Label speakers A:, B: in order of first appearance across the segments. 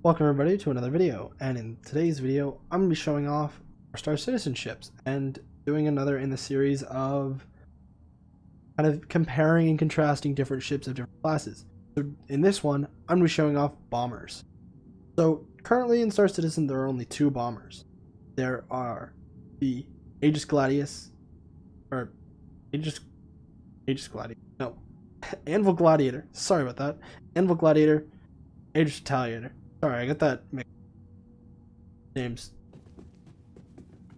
A: Welcome everybody to another video, and in today's video I'm going to be showing off our Star Citizen ships and doing another in the series of kind of comparing and contrasting different ships of different classes. So in this one I'm going to be showing off bombers. So currently in Star Citizen there are only two bombers. There are the Aegis Gladius, or Aegis Gladius, no, Anvil Gladiator, sorry about that, Anvil Gladiator, Aegis Retaliator. Sorry, I got that mixed names.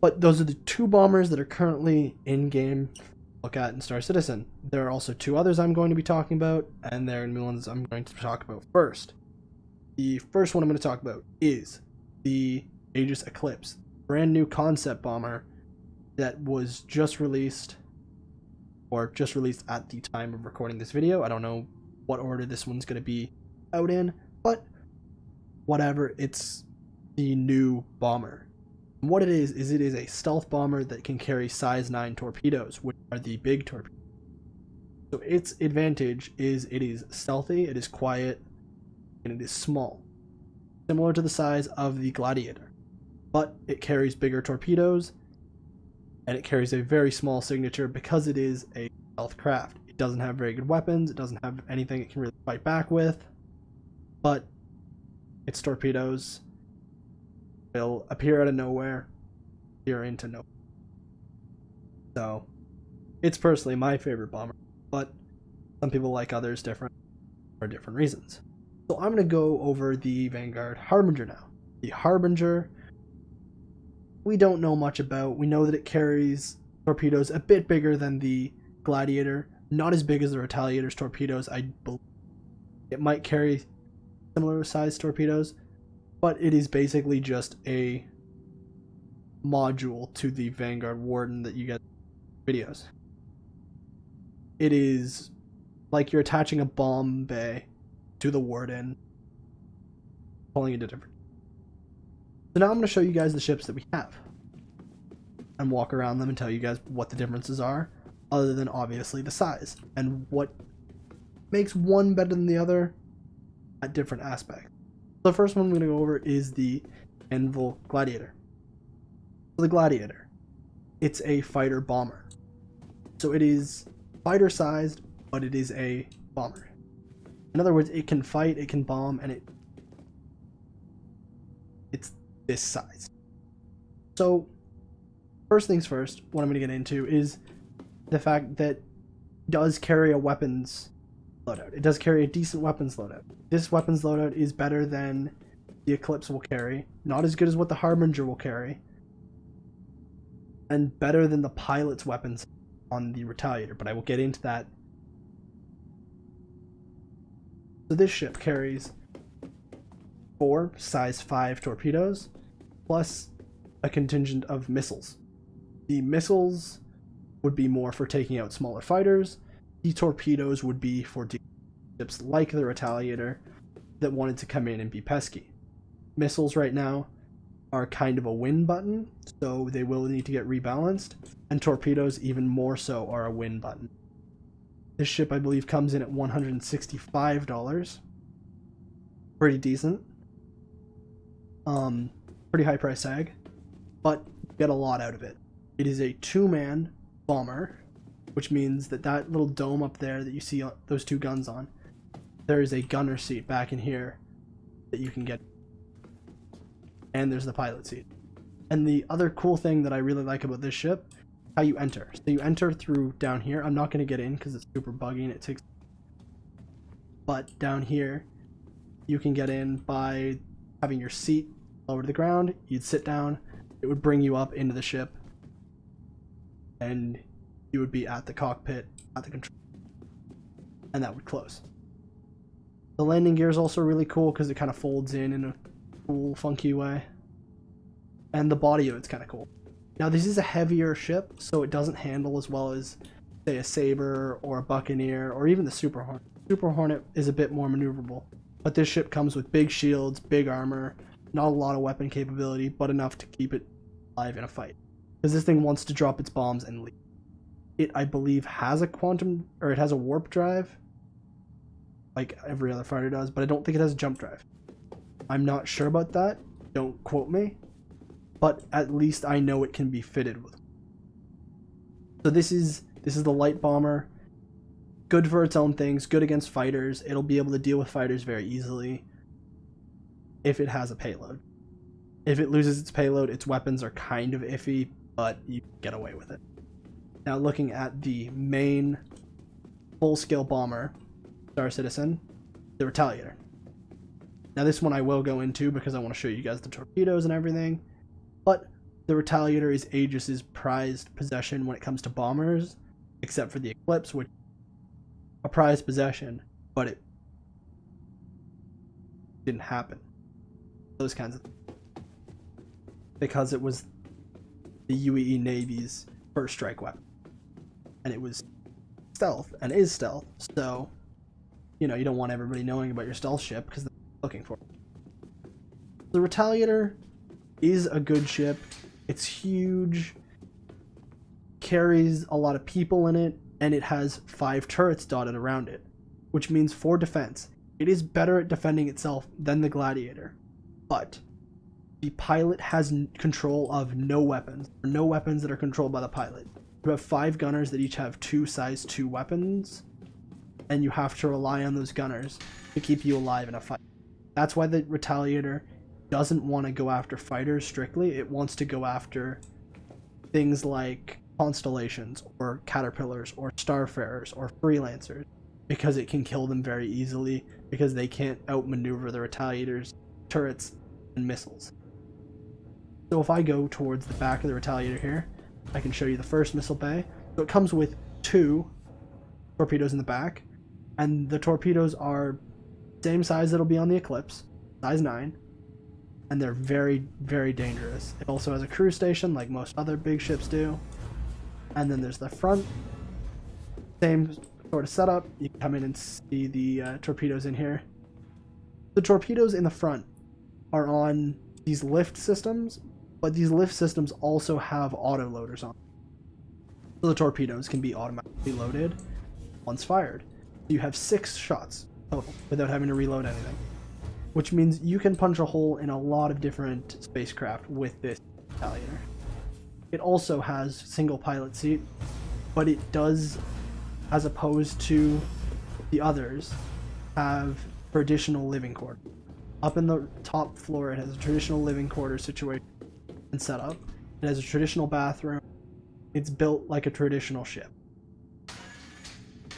A: But those are the two bombers that are currently in-game look at in Star Citizen. There are also two others I'm going to be talking about, and they're the ones I'm going to talk about first. The first one I'm going to talk about is the Aegis Eclipse, brand new concept bomber that was just released, or just released at the time of recording this video. I don't know what order this one's going to be out in, but whatever, it's the new bomber. And what it is it is a stealth bomber that can carry size 9 torpedoes, which are the big torpedoes. So its advantage is it is stealthy, it is quiet, and it is small, similar to the size of the Gladiator, but it carries bigger torpedoes, and it carries a very small signature because it is a stealth craft. It doesn't have very good weapons, it doesn't have anything it can really fight back with, but its torpedoes will appear out of nowhere, appear into nowhere. So, it's personally my favorite bomber, but some people like others different for different reasons. So I'm going to go over the Vanguard Harbinger now. The Harbinger, we don't know much about. We know that it carries torpedoes a bit bigger than the Gladiator, not as big as the Retaliator's torpedoes. I believe it might carry similar sized torpedoes, but it is basically just a module to the Vanguard Warden that you get in videos. It is like you're attaching a bomb bay to the Warden, pulling it to different. So now I'm going to show you guys the ships that we have and walk around them and tell you guys what the differences are, other than obviously the size and what makes one better than the other at different aspects. The first one I'm going to go over is the Anvil Gladiator. So the Gladiator, it's a fighter bomber. So it is fighter sized, but it is a bomber. In other words, it can fight, it can bomb, and it's this size. So first things first, what I'm going to get into is the fact that it does carry a weapons loadout. It does carry a decent weapons loadout. This weapons loadout is better than the Eclipse will carry, not as good as what the Harbinger will carry, and better than the pilot's weapons on the Retaliator, but I will get into that. So this ship carries 4 size 5 torpedoes, plus a contingent of missiles. The missiles would be more for taking out smaller fighters. The torpedoes would be for ships like the Retaliator that wanted to come in and be pesky. Missiles right now are kind of a win button, so they will need to get rebalanced, and torpedoes even more so are a win button. This ship, I believe, comes in at $165. Pretty decent. Pretty high price tag, but you get a lot out of it. It is a 2-man bomber, which means that that little dome up there that you see those 2 guns on, there is a gunner seat back in here that you can get, and there's the pilot seat. And the other cool thing that I really like about this ship, how you enter. So you enter through down here. I'm not going to get in because it's super buggy and it takes, but down here you can get in by having your seat lower to the ground. You'd sit down, it would bring you up into the ship, and you would be at the cockpit, at the control, and that would close. The landing gear is also really cool because it kind of folds in a cool, funky way. And the body of it's kind of cool. Now this is a heavier ship, so it doesn't handle as well as, say, a Sabre or a Buccaneer or even the Super Hornet. Super Hornet is a bit more maneuverable, but this ship comes with big shields, big armor, not a lot of weapon capability, but enough to keep it alive in a fight. Because this thing wants to drop its bombs and leave. It, I believe, has a quantum, or it has a warp drive, like every other fighter does, but I don't think it has a jump drive. I'm not sure about that. Don't quote me. But at least I know it can be fitted with. So this is the light bomber. Good for its own things, good against fighters. It'll be able to deal with fighters very easily if it has a payload. If it loses its payload, its weapons are kind of iffy, but you get away with it. Now looking at the main full-scale bomber, Star Citizen, the Retaliator. Now this one I will go into because I want to show you guys the torpedoes and everything, but the Retaliator is Aegis's prized possession when it comes to bombers, except for the Eclipse, which is a prized possession, but it didn't happen. Those kinds of things. Because it was the UEE Navy's first strike weapon. And it was stealth, and is stealth, so, you know, you don't want everybody knowing about your stealth ship because they're looking for it. The Retaliator is a good ship. It's huge, carries a lot of people in it, and it has 5 turrets dotted around it, which means for defense. It is better at defending itself than the Gladiator, but the pilot has control of no weapons, or no weapons that are controlled by the pilot. You have 5 gunners that each have 2 size 2 weapons, and you have to rely on those gunners to keep you alive in a fight. That's why the Retaliator doesn't want to go after fighters strictly. It wants to go after things like constellations, or caterpillars, or starfarers, or freelancers, because it can kill them very easily, because they can't outmaneuver the Retaliator's turrets and missiles. So if I go towards the back of the Retaliator here, I can show you the first missile bay. So it comes with 2 torpedoes in the back, and the torpedoes are same size that'll be on the Eclipse, size 9, and they're very, very dangerous. It also has a crew station like most other big ships do. And then there's the front, same sort of setup. You can come in and see the torpedoes in here. The torpedoes in the front are on these lift systems, but these lift systems also have auto loaders on. So the torpedoes can be automatically loaded once fired. You have 6 shots total without having to reload anything, which means you can punch a hole in a lot of different spacecraft with this Retaliator. It also has single pilot seat, but it does, as opposed to the others, have traditional living quarters. Up in the top floor, it has a traditional living quarters situation and setup. It has a traditional bathroom. It's built like a traditional ship.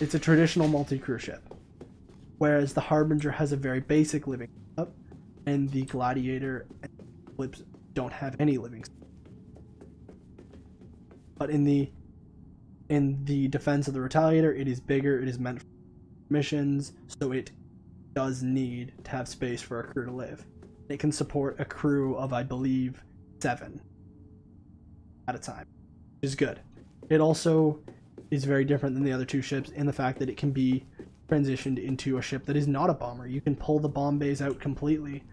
A: It's a traditional multi-crew ship, whereas the Harbinger has a very basic living setup, and the Gladiator and the Eclipse don't have any living setup. But in the defense of the Retaliator, it is bigger, it is meant for missions, so it does need to have space for a crew to live. It can support a crew of, I believe, 7 at a time, which is good. It also is very different than the other 2 ships in the fact that it can be transitioned into a ship that is not a bomber. You can pull the bomb bays out completely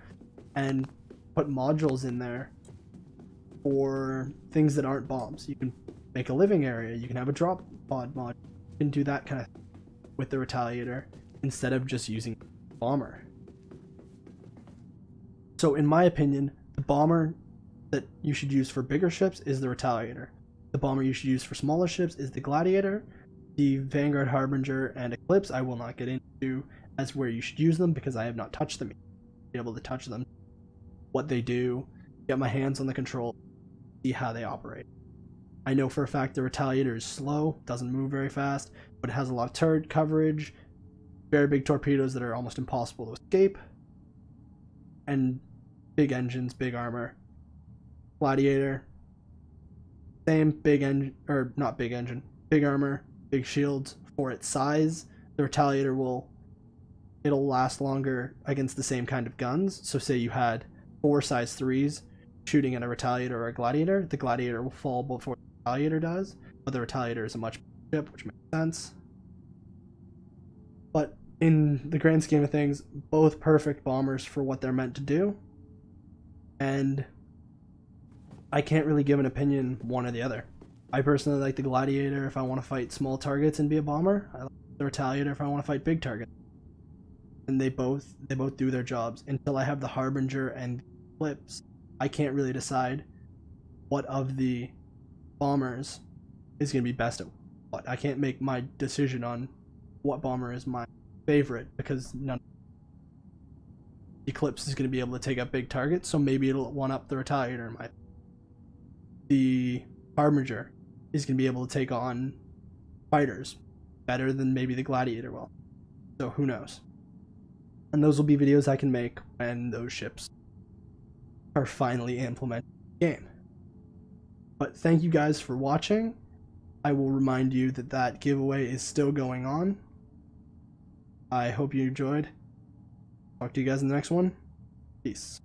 A: and put modules in there for things that aren't bombs. You can make a living area, you can have a drop pod mod, you can do that kind of thing with the Retaliator instead of just using bomber. So in my opinion, the bomber that you should use for bigger ships is the Retaliator. The bomber you should use for smaller ships is the Gladiator. The Vanguard, Harbinger, and Eclipse I will not get into as where you should use them because I have not touched them yet. Be able to touch them, what they do, get my hands on the control, see how they operate. I know for a fact the Retaliator is slow, doesn't move very fast, but it has a lot of turret coverage, very big torpedoes that are almost impossible to escape, and big engines, big armor. Gladiator, same big engine, or not big engine, big armor, big shields for its size. The Retaliator it'll last longer against the same kind of guns. So say you had 4 size 3s shooting at a Retaliator or a Gladiator, the Gladiator will fall before the Retaliator does, but the Retaliator is a much bigger ship, which makes sense. But in the grand scheme of things, both perfect bombers for what they're meant to do, and I can't really give an opinion one or the other. I personally like the Gladiator if I want to fight small targets and be a bomber. I like the Retaliator if I want to fight big targets. And they both do their jobs. Until I have the Harbinger and Eclipse, I can't really decide what of the bombers is going to be best at what. I can't make my decision on what bomber is my favorite because none. Eclipse is going to be able to take up big targets, so maybe it'll one up the Retaliator. The Harbinger is going to be able to take on fighters better than maybe the Gladiator will. So who knows? And those will be videos I can make when those ships are finally implemented in the game. But thank you guys for watching. I will remind you that that giveaway is still going on. I hope you enjoyed. Talk to you guys in the next one. Peace.